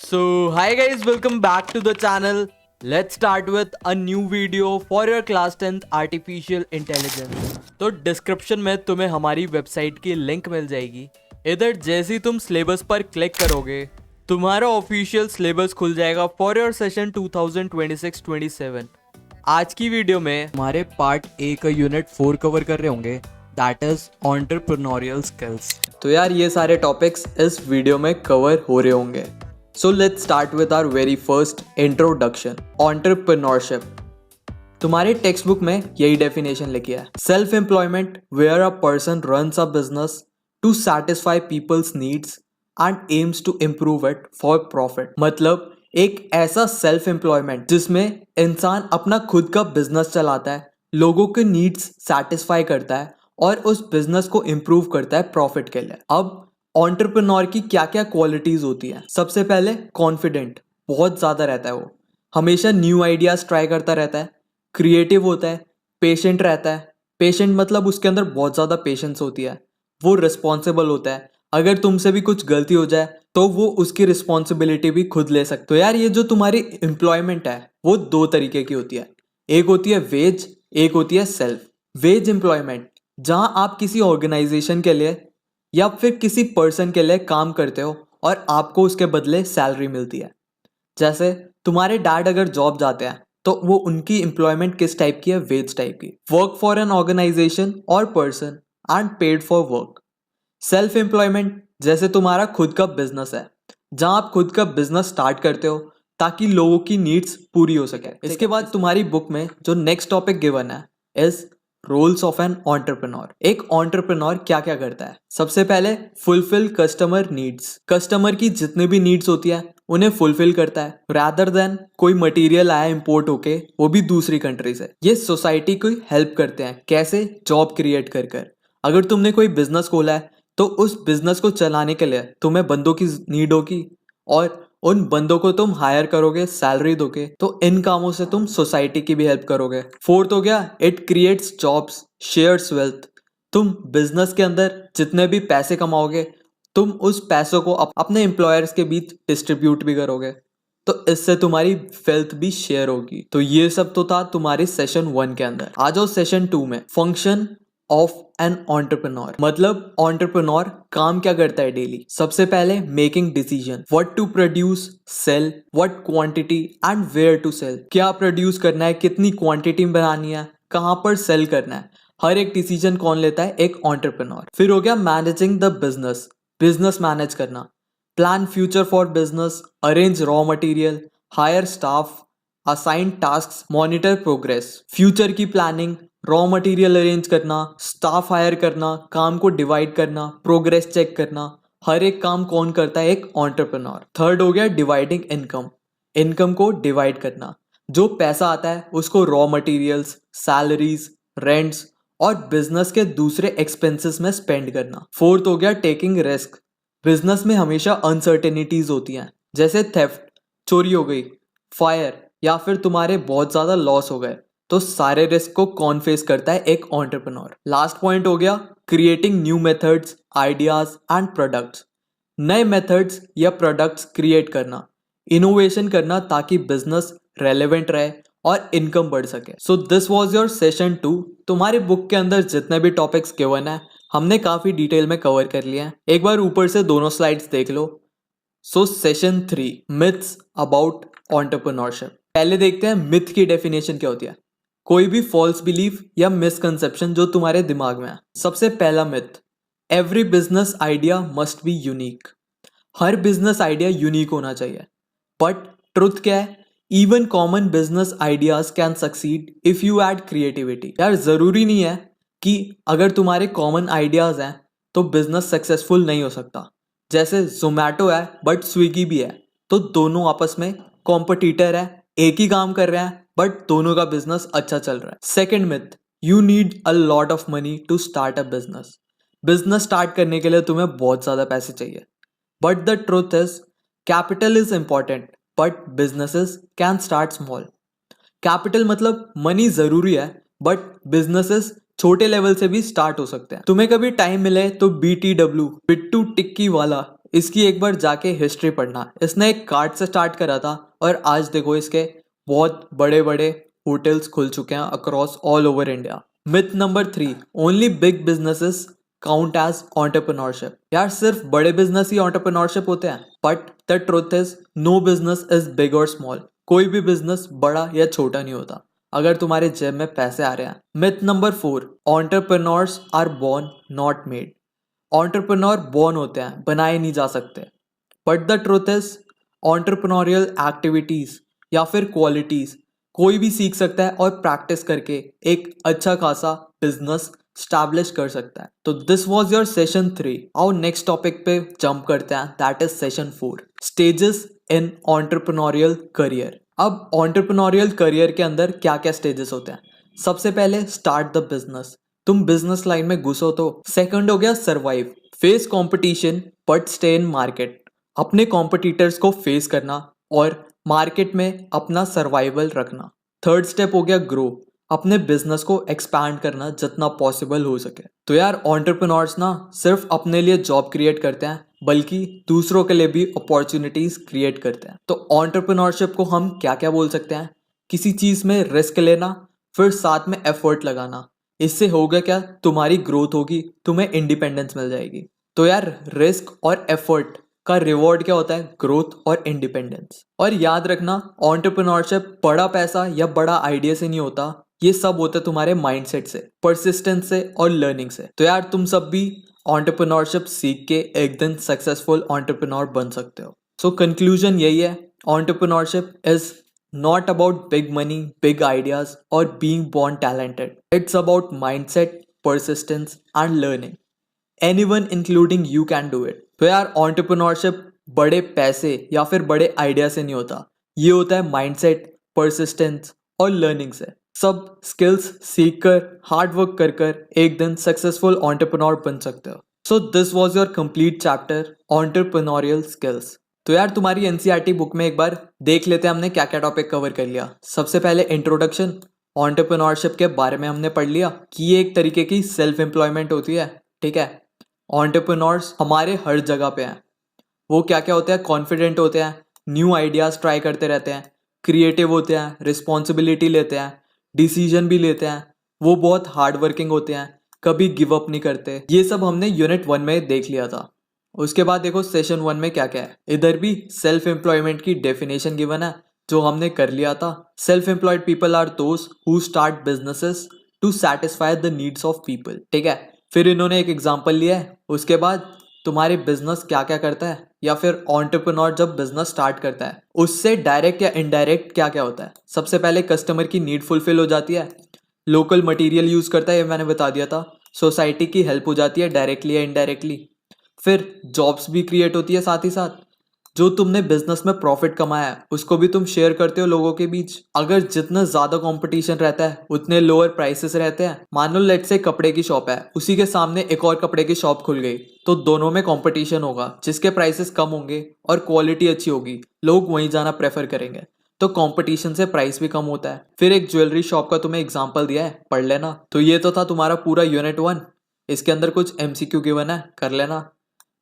Hi guys, welcome back to the channel. Let's start with a new video for your class 10th artificial intelligence. तो description में तुम्हें हमारी website की link मिल जाएगी। इधर जैसे ही तुम सिलेबस पर क्लिक करोगे तुम्हारा ऑफिशियल सिलेबस खुल जाएगा फॉर योर सेशन 2026-27। आज की वीडियो में हमारे पार्ट ए का यूनिट 4 कवर कर रहे होंगे, दैट इज एंटरप्रेन्योरियल स्किल्स। तो यार ये सारे टॉपिक्स इस वीडियो में कवर हो रहे होंगे। So let's start with our very first introduction, entrepreneurship. तुम्हारे टेक्स्ट बुक में यही डेफिनेशन लिखी है, self employment where a person runs a business to satisfy people's needs and aims to improve it for profit. मतलब एक ऐसा self employment जिसमें इंसान अपना खुद का बिजनेस चलाता है, लोगों के नीड्स सैटिस्फाई करता है और उस बिजनेस को इम्प्रूव करता है प्रॉफिट के लिए। अब एंटरप्रेन्योर की क्या क्या क्वालिटीज होती हैं? सबसे पहले कॉन्फिडेंट बहुत ज़्यादा रहता है, वो हमेशा न्यू आइडियाज ट्राई करता रहता है, क्रिएटिव होता है, पेशेंट रहता है। पेशेंट मतलब उसके अंदर बहुत ज़्यादा पेशेंस होती है। वो रिस्पॉन्सिबल होता है, अगर तुमसे भी कुछ गलती हो जाए तो वो उसकी रिस्पॉन्सिबिलिटी भी खुद ले सकते हो। यार ये जो तुम्हारी एम्प्लॉयमेंट है वो दो तरीके की होती है, एक होती है वेज, एक होती है सेल्फ। वेज एम्प्लॉयमेंट जहाँ आप किसी ऑर्गेनाइजेशन के लिए या फिर किसी पर्सन के लिए काम करते हो और आपको उसके बदले सैलरी मिलती है। जैसे तुम्हारे डैड अगर जॉब जाते हैं तो वो उनकी एम्प्लॉयमेंट किस टाइप की है? वेज टाइप की। वर्क फॉर एन ऑर्गेनाइजेशन और person and paid for work. Self employment जैसे तुम्हारा खुद का बिजनेस है, जहां आप खुद का बिजनेस स्टार्ट करते हो ताकि लोगों की नीड्स पूरी हो सके। इसके बाद तुम्हारी बुक में जो नेक्स्ट टॉपिक गिवन है is roles of an entrepreneur. एक एंटरप्रेन्योर क्या क्या करता है? सबसे पहले फुलफिल कस्टमर नीड्स। कस्टमर की जितनी भी नीड्स होती है उन्हें फुलफिल करता है, रादर देन कोई मटेरियल आया इंपोर्ट होके वो भी दूसरी कंट्री से। ये सोसाइटी को हेल्प करते हैं, कैसे? जॉब क्रिएट कर कर। अगर तुमने कोई बिजनेस खोला है तो उस बिजनेस को चलाने के लिए तुम्हें बंदों की नीड होगी और उन बंदों को तुम हायर करोगे, सैलरी दोगे, तो इन कामों से तुम सोसाइटी की भी हेल्प करोगे। फोर्थ हो गया it creates jobs, shares wealth. तुम बिजनेस के अंदर जितने भी पैसे कमाओगे तुम उस पैसों को अपने एम्प्लॉयर्स के बीच डिस्ट्रीब्यूट भी करोगे, तो इससे तुम्हारी वेल्थ भी शेयर होगी। तो ये सब तो था तुम्हारे सेशन 1 के अंदर। आ जाओ सेशन 2 में, फंक्शन ऑफ एन एंटरप्रेन्योर। मतलब एंटरप्रेन्योर काम क्या करता है डेली? सबसे पहले making decision, what to produce, sell, what quantity and where to sell. क्या प्रोड्यूस करना है, कितनी क्वांटिटी में बनानी है, कहां पर सेल करना है, हर एक डिसीजन कौन लेता है? एक एंटरप्रेन्योर। फिर हो गया managing the business, business manage करना, plan future for business, arrange raw material, hire staff, assign tasks, monitor progress. Future की प्लानिंग, रॉ मटेरियल अरेंज करना, स्टाफ हायर करना, काम को डिवाइड करना, प्रोग्रेस चेक करना। हर एक काम कौन करता है? एक एंटरप्रेन्योर। थर्ड हो गया डिवाइडिंग इनकम, इनकम को डिवाइड करना, जो पैसा आता है उसको रॉ मटेरियल्स, सैलरीज, रेंट्स और बिजनेस के दूसरे एक्सपेंसेस में स्पेंड करना। फोर्थ हो गया टेकिंग रिस्क। बिजनेस में हमेशा अनसर्टेनिटीज होती हैं, जैसे थेफ्ट, चोरी हो गई, फायर या फिर तुम्हारे बहुत ज्यादा लॉस हो गए, तो सारे रिस्क को कौन फेस करता है? एक एंटरप्रेन्योर। लास्ट पॉइंट हो गया creating new methods, ideas and products. नए मेथड्स या प्रोडक्ट्स क्रिएट करना, इनोवेशन करना ताकि बिजनेस रेलेवेंट रहे और इनकम बढ़ सके। So this was your session 2। तुम्हारी बुक के अंदर जितने भी टॉपिक्स गिवन है हमने काफी डिटेल में कवर कर लिया है। एक बार ऊपर से दोनों स्लाइड्स देख लो। So session 3, myths about entrepreneurship. पहले देखते हैं मिथ की डेफिनेशन क्या होती है। कोई भी फॉल्स बिलीफ या मिसकंसेप्शन जो तुम्हारे दिमाग में है। सबसे पहला myth, every business idea must be unique. Her business idea unique होना चाहिए, बट ट्रुथ क्या है? Even common business ideas can succeed if you add creativity. यार जरूरी नहीं है कि अगर तुम्हारे कॉमन आइडियाज हैं तो बिजनेस सक्सेसफुल नहीं हो सकता। जैसे जोमैटो है बट स्विगी भी है, तो दोनों आपस में कॉम्पिटिटर है, एक ही काम कर रहे हैं बट दोनों का बिजनेस अच्छा चल रहा है। Second myth, you need a lot of money to start a business. Business start करने के लिए तुम्हें बहुत ज्यादा पैसे चाहिए, but the truth is capital is important but businesses can start small. Capital मतलब मनी जरूरी है, बट बिजनेसेस छोटे लेवल से भी स्टार्ट हो सकते हैं। तुम्हें कभी टाइम मिले तो BTW, बिट्टू टिक्की वाला इसकी एक बार जाके हिस्ट्री पढ़ना। इसने एक कार्ड से स्टार्ट करा था और आज देखो इसके बहुत बड़े बड़े होटल्स खुल चुके हैं across all over India. Myth number 3, only big businesses count as entrepreneurship. यार सिर्फ बड़े बिजनेस ही एंटरप्रेन्योरशिप होते हैं, but the truth is no business is big or small. कोई भी बिजनेस बड़ा या छोटा नहीं होता अगर तुम्हारे जेब में पैसे आ रहे हैं। Myth number 4, entrepreneurs are born not made. Entrepreneur born होते हैं, बनाए नहीं जा सकते। But the truth is entrepreneurial activities या फिर क्वालिटीज कोई भी सीख सकता है और प्रैक्टिस करके एक अच्छा खासा बिजनेस स्टैब्लिश कर सकता है। तो दिस वाज योर सेशन 3। और नेक्स्ट टॉपिक पे जंप करते हैं, that is session 4, stages in entrepreneurial career. अब एंटरप्रेन्योरियल करियर के अंदर क्या क्या स्टेजेस होते हैं। सबसे पहले स्टार्ट द बिजनेस, तुम बिजनेस लाइन में घुसो तो। सेकंड हो गया survive, face competition but stay in market, अपने कॉम्पिटिटर्स को फेस करना और मार्केट में अपना सर्वाइवल रखना। थर्ड स्टेप हो गया ग्रो, अपने बिजनेस को एक्सपैंड करना जितना पॉसिबल हो सके। तो यार एंटरप्रेन्योर्स ना सिर्फ अपने लिए जॉब क्रिएट करते हैं बल्कि दूसरों के लिए भी अपॉर्चुनिटीज क्रिएट करते हैं। तो एंटरप्रेन्योरशिप को हम क्या क्या बोल सकते हैं, किसी चीज में रिस्क लेना फिर साथ में एफर्ट लगाना। इससे होगा क्या, तुम्हारी ग्रोथ होगी, तुम्हें इंडिपेंडेंस मिल जाएगी। तो यार रिस्क और एफर्ट का रिवॉर्ड क्या होता है, ग्रोथ और इंडिपेंडेंस। और याद रखना एंटरप्रेन्योरशिप बड़ा पैसा या बड़ा आइडिया से नहीं होता, ये सब होता है तुम्हारे माइंडसेट से, परसिस्टेंस से और लर्निंग से। तो यार तुम सब भी एंटरप्रेन्योरशिप सीख के एक दिन सक्सेसफुल एंटरप्रेन्योर बन सकते हो। सो कंक्लूजन यही है, entrepreneurship is not about big money, big ideas, or being born talented. It's about mindset, persistence, and learning. Anyone including you can do it. तो यार एंटरप्रेन्योरशिप बड़े पैसे या फिर बड़े आइडिया से नहीं होता, ये होता है माइंडसेट, परसिस्टेंस और लर्निंग से। सब स्किल्स सीख कर हार्ड वर्क कर कर एक दिन सक्सेसफुल एंटरप्रेन्योर बन सकते हो। So this was your complete chapter entrepreneurial skills. तो यार तुम्हारी एनसीईआरटी बुक में एक बार देख लेते हैं हमने क्या क्या टॉपिक कवर कर लिया। सबसे पहले इंट्रोडक्शन, एंटरप्रेन्योरशिप के बारे में हमने पढ़ लिया कि ये एक तरीके की सेल्फ एम्प्लॉयमेंट होती है। ठीक है, एंटरप्रेन्योर्स हमारे हर जगह पे हैं। वो क्या क्या होते हैं, कॉन्फिडेंट होते हैं, न्यू आइडियाज ट्राई करते रहते हैं, क्रिएटिव होते हैं, रिस्पॉन्सिबिलिटी लेते हैं, डिसीजन भी लेते हैं, वो बहुत हार्ड वर्किंग होते हैं, कभी गिव अप नहीं करते। ये सब हमने यूनिट 1 में देख लिया था। उसके बाद देखो सेशन 1 में क्या क्या है। इधर भी सेल्फ एम्प्लॉयमेंट की डेफिनेशन गिवन है जो हमने कर लिया था। Self employed people are those who start businesses to satisfy the needs of people. ठीक है, फिर इन्होंने एक एग्जांपल लिया है। उसके बाद तुम्हारे बिजनेस क्या क्या करता है या फिर एंटरप्रेन्योर जब बिजनेस स्टार्ट करता है उससे डायरेक्ट या इनडायरेक्ट क्या क्या होता है। सबसे पहले कस्टमर की नीड फुलफिल हो जाती है, लोकल मटेरियल यूज करता है, ये मैंने बता दिया था। सोसाइटी की हेल्प हो जाती है डायरेक्टली या इनडायरेक्टली। फिर जॉब्स भी क्रिएट होती है साथ ही साथ। जो तुमने बिजनेस में प्रॉफिट कमाया है उसको भी तुम शेयर करते हो लोगों के बीच। अगर जितना ज्यादा कंपटीशन रहता है उतने लोअर प्राइसेस रहते हैं। मान लो लेट्स से कपड़े की शॉप है, उसी के सामने एक और कपड़े की शॉप खुल गई, तो दोनों में कंपटीशन होगा। जिसके प्राइसेस कम होंगे और क्वालिटी अच्छी होगी लोग वहीं जाना प्रेफर करेंगे, तो कंपटीशन से प्राइस भी कम होता है। फिर एक ज्वेलरी शॉप का तुम्हें एग्जांपल दिया है, पढ़ लेना। तो ये तो था तुम्हारा पूरा यूनिट 1। इसके अंदर कुछ एमसीक्यू गिवन है, कर लेना।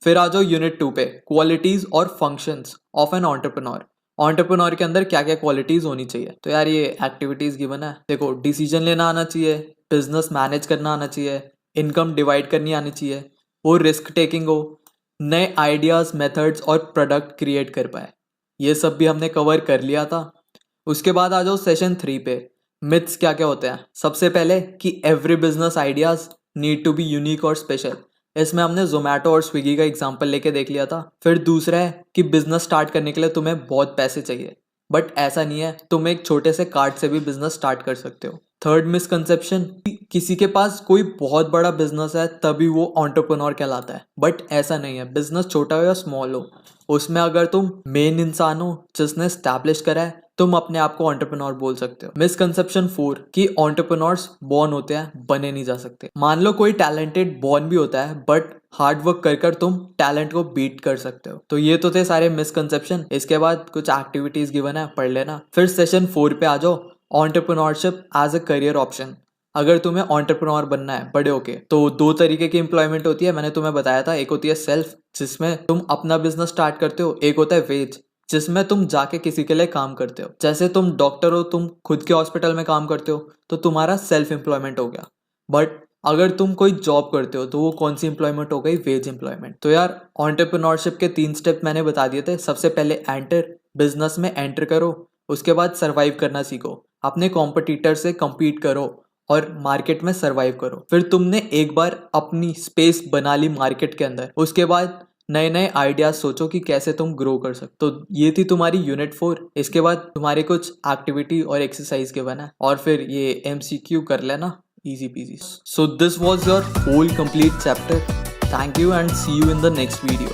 फिर आ जाओ यूनिट 2 पे, क्वालिटीज और functions of an entrepreneur. Entrepreneur के अंदर क्या क्या क्वालिटीज होनी चाहिए। तो यार ये एक्टिविटीज गिवन है। देखो, डिसीजन लेना आना चाहिए, बिजनेस मैनेज करना आना चाहिए, इनकम डिवाइड करनी आनी चाहिए, वो रिस्क टेकिंग हो, नए आइडियाज, मेथड्स और प्रोडक्ट क्रिएट कर पाए। ये सब भी हमने कवर कर लिया था। उसके बाद आ जाओ सेशन 3 पे, मिथ्स क्या क्या होते हैं। सबसे पहले कि every business ideas need to be unique और स्पेशल। इसमें हमने जोमेटो और स्विगी का एग्जांपल लेके देख लिया था। फिर दूसरा है कि बिजनेस स्टार्ट करने के लिए तुम्हें बहुत पैसे चाहिए, बट ऐसा नहीं है, तुम एक छोटे से कार्ड से भी बिजनेस स्टार्ट कर सकते हो। थर्ड मिसकंसेप्शन, किसी के पास कोई बहुत बड़ा बिजनेस है तभी वो एंटरप्रेन्योर कहलाता है, बट ऐसा नहीं है। बिजनेस छोटा हो या स्मॉल हो, उसमें अगर तुम मेन इंसान हो जिसने स्टैब्लिश करा है, तुम अपने आप को एंटरप्रेन्योर बोल सकते हो। मिसकंसेप्शन 4 कि एंटरप्रेन्योर्स बॉर्न होते हैं, बने नहीं जा सकते। मान लो कोई टैलेंटेड बॉर्न भी होता है, बट हार्ड वर्क कर कर तुम टैलेंट को बीट कर सकते हो। तो ये तो थे सारे मिसकंसेप्शन। इसके बाद कुछ एक्टिविटीज गिवन है, पढ़ लेना। फिर सेशन 4 पे आ जाओ, entrepreneurship as a career option. अगर तुम्हें एंटरप्रेन्योर बनना है बड़े होके तो दो तरीके की एम्प्लॉयमेंट होती है, मैंने तुम्हें बताया था। एक होती है सेल्फ, जिसमें तुम अपना बिजनेस स्टार्ट करते हो। एक होता है वेज, जिसमें तुम जाके किसी के लिए काम करते हो। जैसे तुम डॉक्टर हो, तुम खुद के हॉस्पिटल में काम करते हो, तो तुम्हारा सेल्फ एम्प्लॉयमेंट हो गया। बट अगर तुम कोई जॉब करते हो तो वो कौन सी एम्प्लॉयमेंट हो गई? Veg employment. तो यार एंटरप्रेन्योरशिप के 3 स्टेप मैंने बता दिए थे। सबसे पहले एंटर, बिजनेस में एंटर करो। उसके बाद सरवाइव करना सीखो, अपने कॉम्पिटिटर से compete करो और मार्केट में सरवाइव करो। फिर तुमने एक बार अपनी स्पेस बना ली मार्केट के अंदर, उसके बाद नए नए आइडियाज सोचो कि कैसे तुम ग्रो कर सकते। तो ये थी तुम्हारी यूनिट 4। इसके बाद तुम्हारे कुछ एक्टिविटी और एक्सरसाइज के बना है, और फिर ये MCQ कर लेना, easy peasy. So this was your whole complete chapter. Thank you and see you in the next video.